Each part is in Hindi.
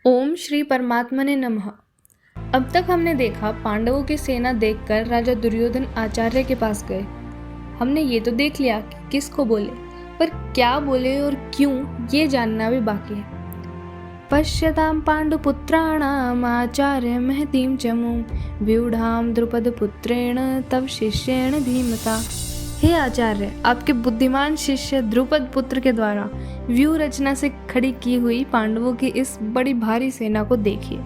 ओम श्री परमात्मने नमः। अब तक हमने देखा पांडवों की सेना देखकर राजा दुर्योधन आचार्य के पास गए। हमने ये तो देख लिया कि किसको बोले, पर क्या बोले और क्यों ये जानना भी बाकी है। पश्यताम पांडुपुत्राणाम आचार्य महतीम चमूम व्यूढ़ाम द्रुपद पुत्रेण तव शिष्येण धीमता। हे आचार्य, आपके बुद्धिमान शिष्य द्रुपद पुत्र के द्वारा व्यूह रचना से खड़ी की हुई पांडवों की इस बड़ी भारी सेना को देखिए।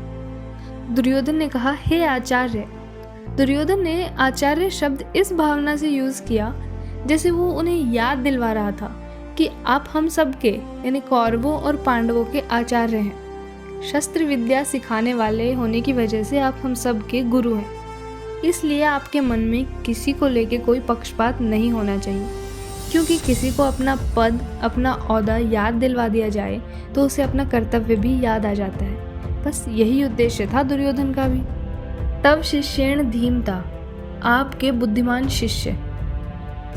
दुर्योधन ने कहा, हे आचार्य। दुर्योधन ने आचार्य शब्द इस भावना से यूज किया जैसे वो उन्हें याद दिलवा रहा था कि आप हम सब के यानी कौरवों और पांडवों के आचार्य हैं। शस्त्र विद्या सिखाने वाले होने की वजह से आप हम सब के गुरु हैं। इसलिए आपके मन में किसी को लेके कोई पक्षपात नहीं होना चाहिए, क्योंकि किसी को अपना पद, अपना ओहदा याद दिलवा दिया जाए तो उसे अपना कर्तव्य भी याद आ जाता है। बस यही उद्देश्य था दुर्योधन का भी। तब शिष्येण धीमता, आपके बुद्धिमान शिष्य।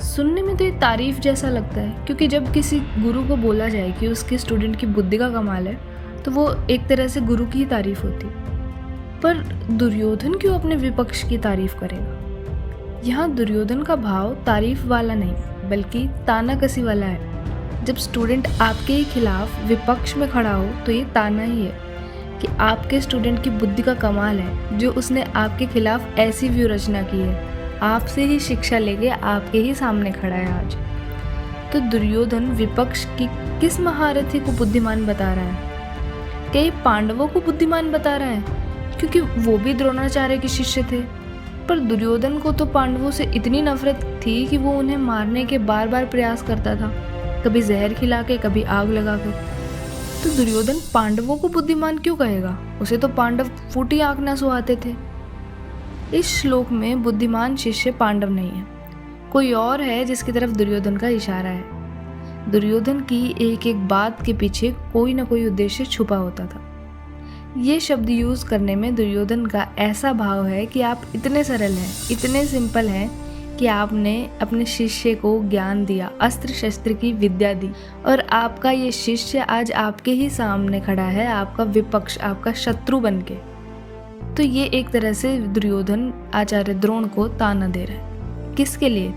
सुनने में तो ये तारीफ जैसा लगता है, क्योंकि जब किसी गुरु को बोला जाए कि उसके स्टूडेंट की बुद्धि का कमाल है तो वो एक तरह से गुरु की ही तारीफ होती है। पर दुर्योधन क्यों अपने विपक्ष की तारीफ करेगा? यहाँ दुर्योधन का भाव तारीफ वाला नहीं बल्कि तानाकसी वाला है। जब स्टूडेंट आपके ही खिलाफ विपक्ष में खड़ा हो तो ये ताना ही है कि आपके स्टूडेंट की बुद्धि का कमाल है जो उसने आपके खिलाफ ऐसी व्यू रचना की है, आपसे ही शिक्षा लेके आपके ही सामने खड़ा है आज। तो दुर्योधन विपक्ष की किस महारथी को बुद्धिमान बता रहा है? क्या ये पांडवों को बुद्धिमान बता रहा है? क्योंकि वो भी द्रोणाचार्य के शिष्य थे। पर दुर्योधन को तो पांडवों से इतनी नफरत थी कि वो उन्हें मारने के बार बार प्रयास करता था, कभी जहर खिला के, कभी आग लगा कर। तो दुर्योधन पांडवों को बुद्धिमान क्यों कहेगा? उसे तो पांडव फूटी आंख न सुहाते थे। इस श्लोक में बुद्धिमान शिष्य पांडव नहीं है, कोई और है जिसकी तरफ दुर्योधन का इशारा है। दुर्योधन की एक एक बात के पीछे कोई ना कोई उद्देश्य छुपा होता था। ये शब्द यूज करने में दुर्योधन का ऐसा भाव है कि आप इतने सरल हैं, इतने सिंपल हैं कि आपने अपने शिष्य को ज्ञान दिया, अस्त्र शस्त्र की विद्या दी, और आपका ये शिष्य आज आपके ही सामने खड़ा है, आपका विपक्ष, आपका शत्रु बनके। तो ये एक तरह से दुर्योधन आचार्य द्रोण को ताना दे रहा है। किसके लिए?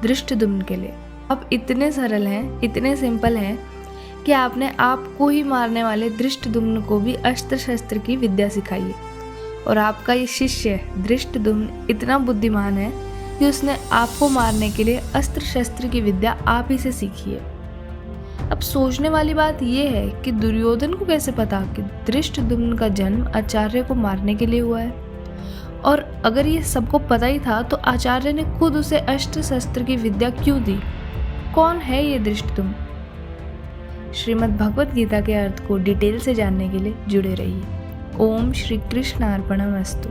धृष्टद्युम्न के लिए। आप इतने सरल हैं, इतने सिंपल हैं कि आपने आपको ही मारने वाले धृष्टद्युम्न को भी अस्त्र शस्त्र की विद्या सिखाई है। और आपका ये शिष्य धृष्टद्युम्न इतना बुद्धिमान है कि उसने आपको मारने के लिए अस्त्र शस्त्र की विद्या आप ही से सीखी है। अब सोचने वाली बात यह है कि दुर्योधन को कैसे पता कि धृष्टद्युम्न का जन्म आचार्य को मारने के लिए हुआ है? और अगर ये सबको पता ही था तो आचार्य ने खुद उसे अस्त्र शस्त्र की विद्या क्यों दी? कौन है ये धृष्टद्युम्न? श्रीमद् भगवत गीता के अर्थ को डिटेल से जानने के लिए जुड़े रहिए। ओम श्री कृष्णार्पणमस्तु।